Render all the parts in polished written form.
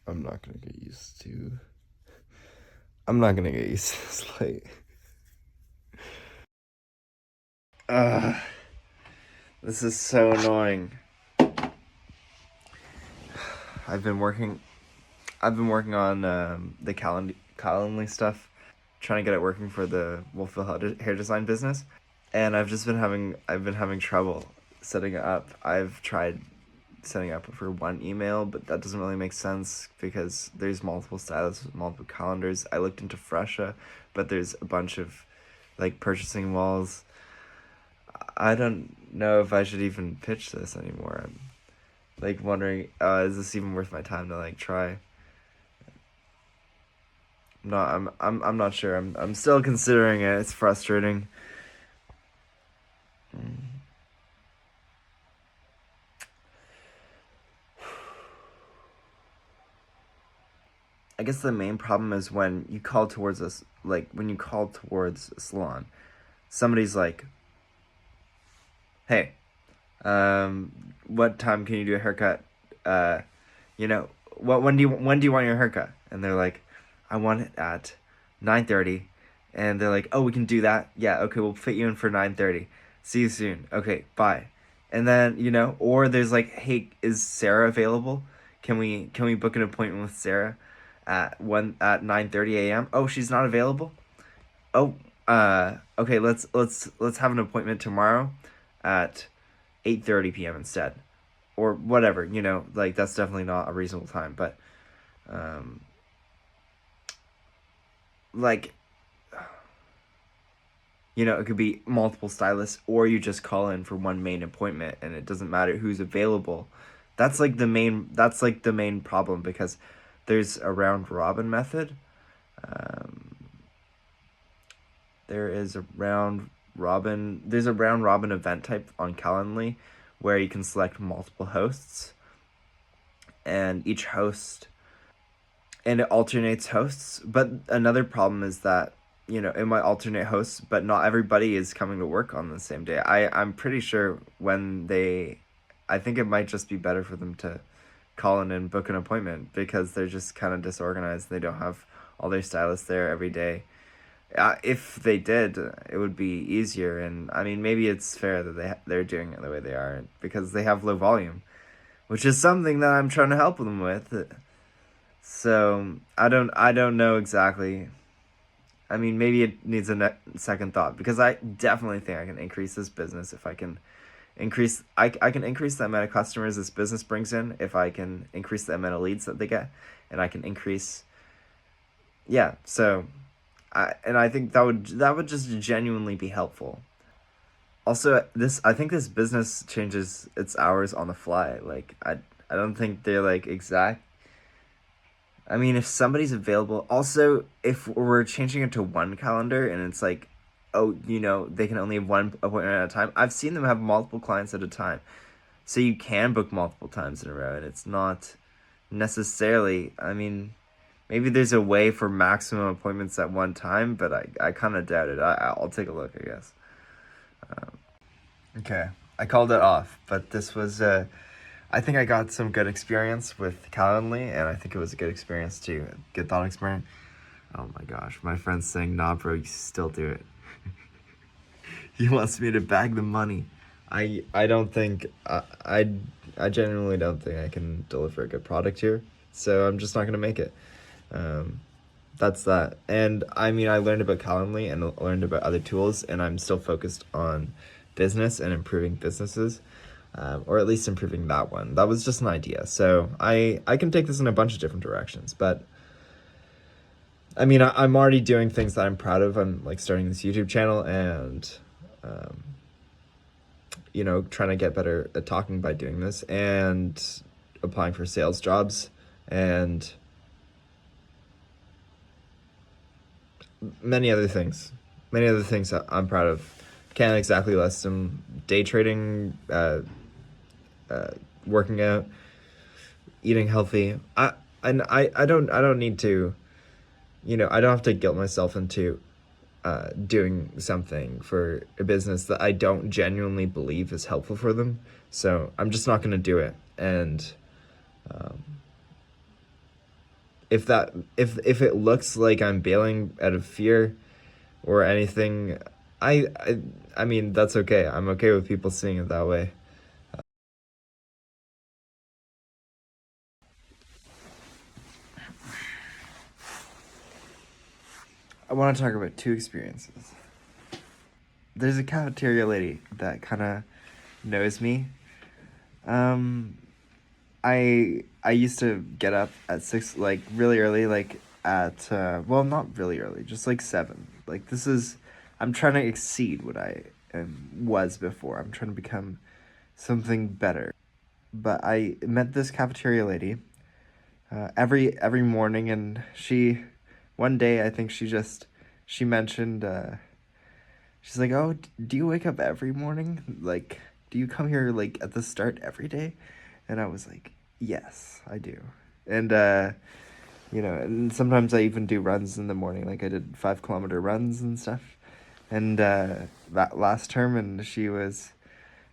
I'm not gonna get used to. I'm not gonna get used to this light. Ugh, this is so annoying. I've been working. I've been working on the Calendly stuff, trying to get it working for the Wolfville hair design business, and I've been having trouble setting it up. I've tried setting up for one email, but that doesn't really make sense because there's multiple stylists with multiple calendars. I looked into Fresha, but there's a bunch of like purchasing walls. I don't know if I should even pitch this anymore. I'm like wondering, is this even worth my time to like try? No, I'm not sure. I'm still considering it. It's frustrating. I guess the main problem is when you call towards us, like when you call towards a salon, somebody's like, "Hey, what time can you do a haircut? Uh, you know, when do you want your haircut?" And they're like, "I want it at 9:30." And they're like, "Oh, we can do that. Yeah, okay, we'll fit you in for 9:30. See you soon. Okay, bye." And then, or there's like, "Hey, is Sarah available? Can we book an appointment with Sarah at 9:30 a.m.? Oh, she's not available? Oh, okay, let's have an appointment tomorrow at 8:30 p.m. instead." Or whatever, like that's definitely not a reasonable time, but um like it could be multiple stylists, or you just call in for one main appointment and it doesn't matter who's available. That's like the main problem, because there's a round robin method. um there's a round robin event type on Calendly where you can select multiple hosts, and each host and it alternates hosts. But another problem is that it might alternate hosts, but not everybody is coming to work on the same day. I'm pretty sure I think it might just be better for them to call in and book an appointment, because they're just kind of disorganized. They don't have all their stylists there every day. If they did, it would be easier. And I mean, maybe it's fair that they're doing it the way they are because they have low volume, which is something that I'm trying to help them with. So I don't know exactly. I mean, maybe it needs a second thought, because I definitely think I can increase this business if I can I can increase the amount of customers this business brings in, if I can increase the amount of leads that they get, and I can increase. Yeah, so I think that would just genuinely be helpful. Also, I think this business changes its hours on the fly. Like I don't think they're like exact. I mean, if somebody's available, also, if we're changing it to one calendar and it's like, oh, they can only have one appointment at a time. I've seen them have multiple clients at a time. So you can book multiple times in a row, and it's not necessarily, I mean, maybe there's a way for maximum appointments at one time, but I kind of doubt it. I'll take a look, I guess. Okay, I called it off, but this was I think I got some good experience with Calendly, and I think it was a good experience too. Good thought experiment. Oh my gosh, my friend's saying, "Nah, bro, you still do it." He wants me to bag the money. I don't think I genuinely don't think I can deliver a good product here, so I'm just not gonna make it. Um, that's that. And I mean, I learned about Calendly and learned about other tools, and I'm still focused on business and improving businesses, or at least improving that one. That was just an idea. So I can take this in a bunch of different directions. But I mean, I'm already doing things that I'm proud of. I'm like starting this YouTube channel, and um, trying to get better at talking by doing this, and applying for sales jobs, and many other things. Many other things that I'm proud of. Can't exactly list them. Day trading, working out, eating healthy. I don't need to, I don't have to guilt myself into doing something for a business that I don't genuinely believe is helpful for them. So I'm just not going to do it. And if it looks like I'm bailing out of fear or anything, I I I mean that's okay. I'm okay with people seeing it that way. I want to talk about two experiences. There's a cafeteria lady that kind of knows me. Um, I used to get up at 6, like really early, like at well, not really early, just like 7. Like this is, I'm trying to exceed what I was before. I'm trying to become something better. But I met this cafeteria lady every morning, and she, one day I think she mentioned she's like, "Oh, do you wake up every morning? Like, do you come here like at the start every day?" And I was like, "Yes, I do." And and sometimes I even do runs in the morning. Like I did 5 kilometer runs and stuff. And that last term, and she was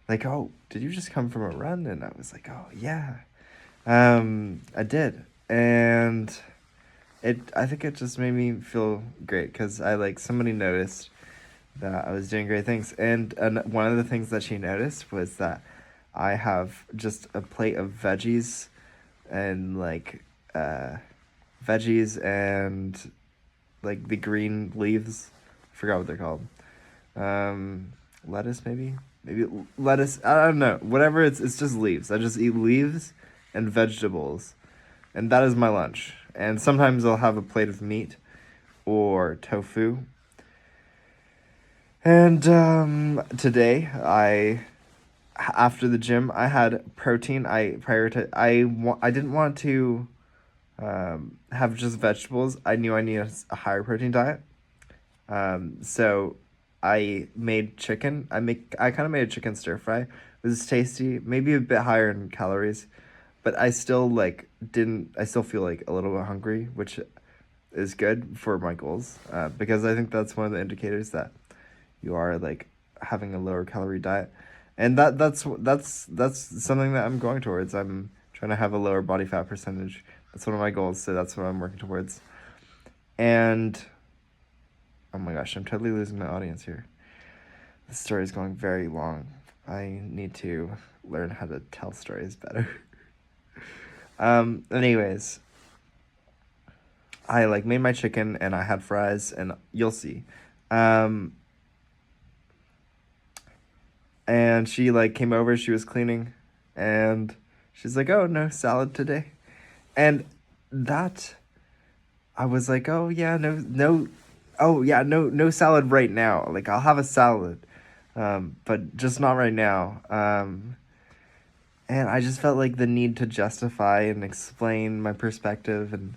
like, "Oh, did you just come from a run?" And I was like, "Oh, yeah, I did." And I think it just made me feel great because I like somebody noticed that I was doing great things. And one of the things that she noticed was that I have just a plate of veggies and uh, veggies and like the green leaves. I forgot what they're called. Um, lettuce maybe lettuce. I don't know. Whatever it's just leaves. I just eat leaves and vegetables, and that is my lunch. And sometimes I'll have a plate of meat or tofu. And today after the gym I had protein. I didn't want to have just vegetables. I knew I needed a higher protein diet. So I made chicken. I kind of made a chicken stir fry. It was tasty, maybe a bit higher in calories, but I still like didn't. I still feel like a little bit hungry, which is good for my goals. Because I think that's one of the indicators that you are like having a lower calorie diet, and that's something that I'm going towards. I'm trying to have a lower body fat percentage. That's one of my goals, so that's what I'm working towards. And oh my gosh, I'm totally losing my audience here. This story is going very long. I need to learn how to tell stories better. Anyways, I like made my chicken and I had fries, and you'll see. Um, and she like came over, she was cleaning, and she's like, "Oh, no salad today." And that I was like, "Oh yeah, no, oh yeah, no salad right now. Like I'll have a salad, but just not right now." And I just felt like the need to justify and explain my perspective and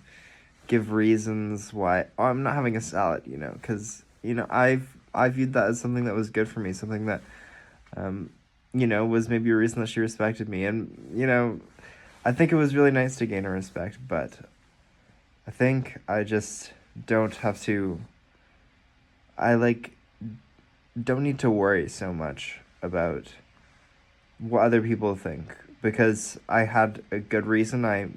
give reasons why, oh, I'm not having a salad, because I viewed that as something that was good for me, something that um, was maybe a reason that she respected me. And, I think it was really nice to gain her respect, but I think I just don't have to, I like, don't need to worry so much about what other people think, because I had a good reason. I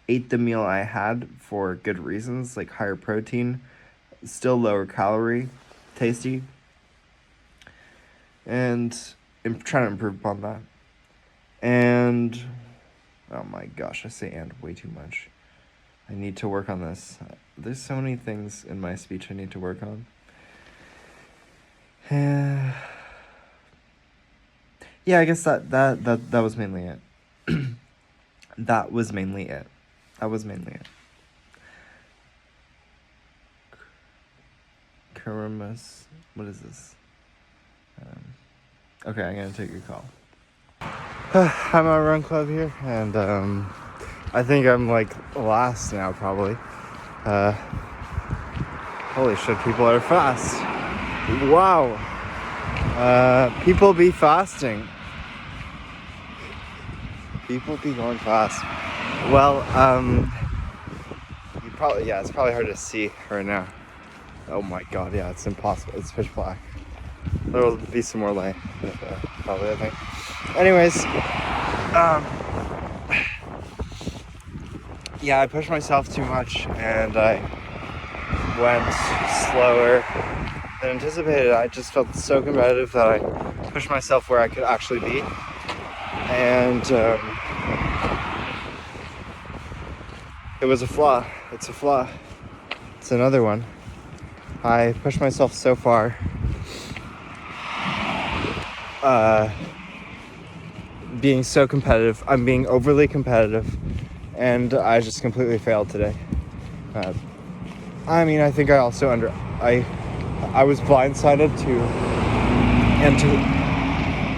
ate the meal I had for good reasons, like higher protein, still lower calorie, tasty, and I'm trying to improve upon that. And oh my gosh, I say "and" way too much. I need to work on this. There's so many things in my speech I need to work on. Yeah, I guess that was mainly it. That was mainly it. That was mainly it. Karamas. What is this? Okay, I'm gonna take your call. I'm at Run Club here, and I think I'm like last now, probably. Holy shit, people are fast. Wow. People be fasting. People be going fast. Well, it's probably hard to see right now. Oh my god, yeah, it's impossible. It's pitch black. There will be some more light, probably, I think. Anyways, yeah, I pushed myself too much, and I went slower than anticipated. I just felt so competitive that I pushed myself where I could actually be, and it was a flaw. It's a flaw. It's another one. I pushed myself so far. Being so competitive. I'm being overly competitive, and I just completely failed today. I mean, I think I also I was blindsided to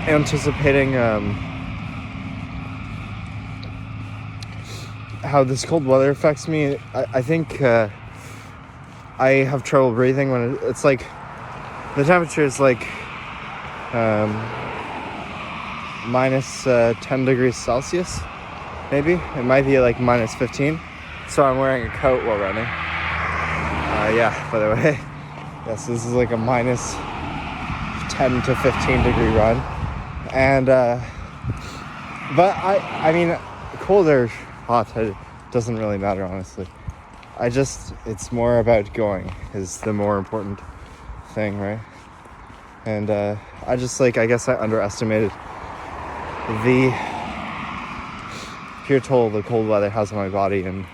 anticipating how this cold weather affects me. I think I have trouble breathing when it's like the temperature is like minus 10 degrees Celsius, maybe. It might be like minus 15. So I'm wearing a coat while running. Yeah, by the way. Yes, this is like a minus 10 to 15 degree run. And, but I mean, cold or hot, it doesn't really matter, honestly. It's more about going is the more important thing, right? And, I guess I underestimated the pure toll the cold weather has on my body, and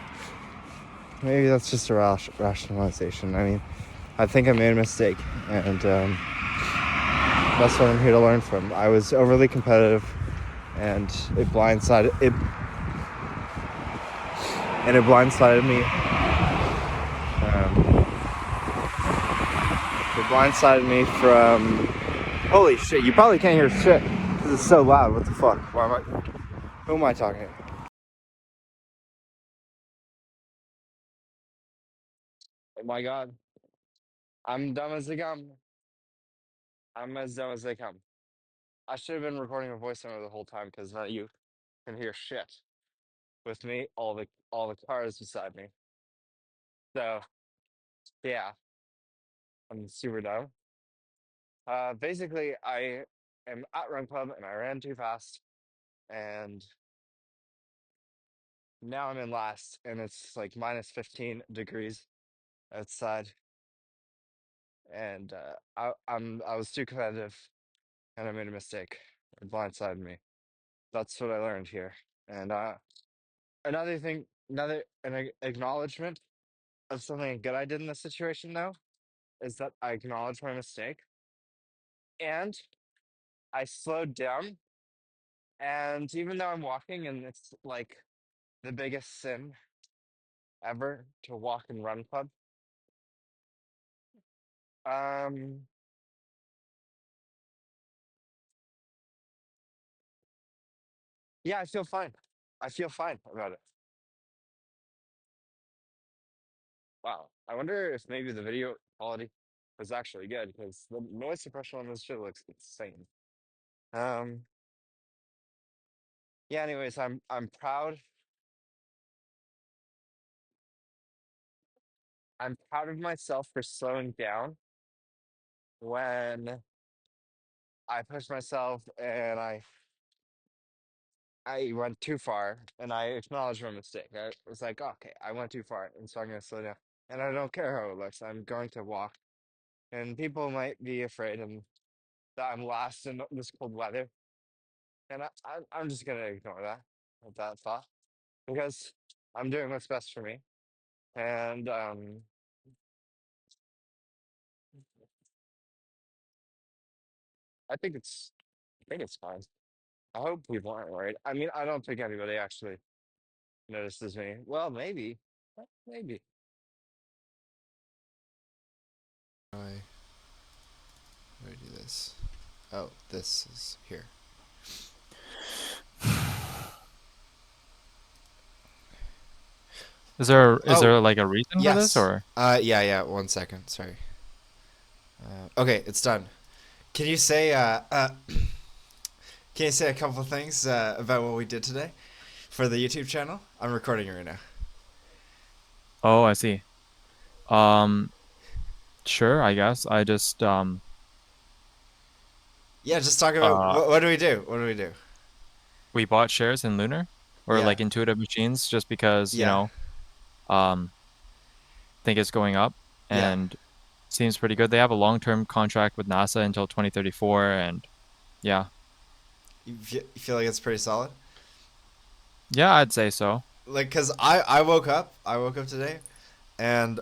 maybe that's just a rationalization. I mean, I think I made a mistake, and that's what I'm here to learn from. I was overly competitive, and it blindsided me. It blindsided me from. Holy shit! You probably can't hear shit because it's so loud. What the fuck? Who am I talking to? Oh my god! I'm dumb as they come. I'm as dumb as they come. I should have been recording a voiceover the whole time because now you can hear shit with me, all the cars beside me. So yeah, I'm super dumb. Basically, I am at Run Club and I ran too fast, and now I'm in last, and it's like minus 15 degrees outside, and I was too competitive, and I made a mistake. It blindsided me. That's what I learned here, and another thing, an acknowledgement of something good I did in this situation though is that I acknowledged my mistake and I slowed down. And even though I'm walking and it's like the biggest sin ever to walk and run club, um, yeah, I feel fine. I feel fine about it. Wow. I wonder if maybe the video quality was actually good because the noise suppression on this shit looks insane. Um, yeah, anyways, I'm proud. I'm proud of myself for slowing down when I pushed myself and I went too far and I acknowledged my mistake. I was like, okay, I went too far, and so I'm gonna slow down. And I don't care how it looks. I'm going to walk, and people might be afraid and that I'm last in this cold weather, and I'm just gonna ignore that thought because I'm doing what's best for me, and I think it's fine. I hope people aren't worried. I mean, I don't think anybody actually notices me. Well, maybe, maybe. I Where do this? Oh, this is here. Is Oh, there like a reason for this yes. or? Yeah. 1 second. Sorry. Okay, it's done. Can you say can you say a couple of things about what we did today for the YouTube channel? I'm recording it right now. Oh, I see. Um, sure, I guess. I just Yeah, just talk about uh what do we do? What do we do? we bought shares in Lunar. or Yeah. like intuitive machines, just because, Yeah. um, think it's going up Yeah. and seems pretty good. They have a long-term contract with NASA until 2034, and yeah. You feel like it's pretty solid? Yeah, I'd say so. Like, cause I woke up today, and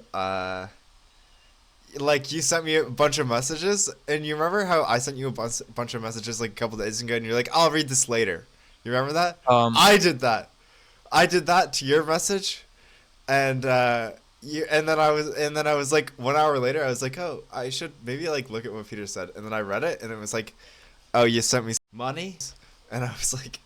like you sent me a bunch of messages, and you remember how I sent you a bunch of messages like a couple days ago, and you're like, I'll read this later. You remember that? Um, I did that. I did that to your message, and and then I was like 1 hour later, I was like, oh, I should maybe like look at what Peter said, and then I read it, and it was like, oh, you sent me money, and I was like,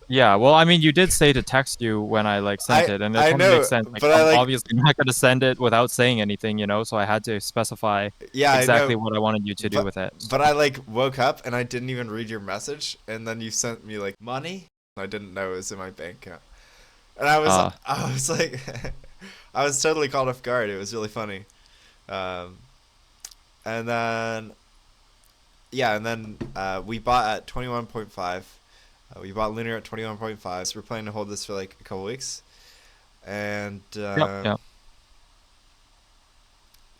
yeah, well, I mean, you did say to text you when I like sent I it, and it I totally makes know, sense. Like, but I I'm like, obviously not gonna send it without saying anything, so I had to specify yeah, I exactly know, what I wanted you to do but with it. but I like woke up and I didn't even read your message, and then you sent me like money. I didn't know it was in my bank account, and Uh, I was like, I was totally caught off guard. It was really funny, um, and then yeah, and then we bought at 21.5. We bought Lunar at 21.5. So we're planning to hold this for like a couple weeks, and yep, yep.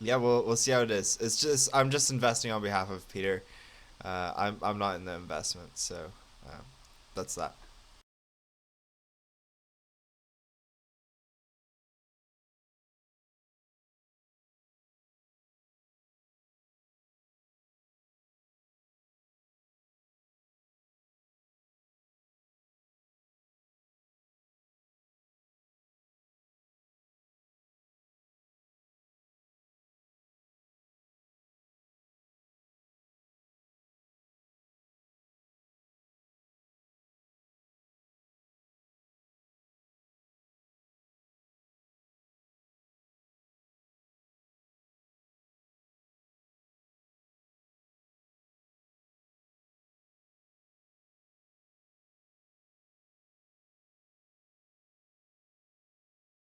yeah, we'll see how it is. It's just I'm just investing on behalf of Peter. I'm not in the investment, so um, that's that.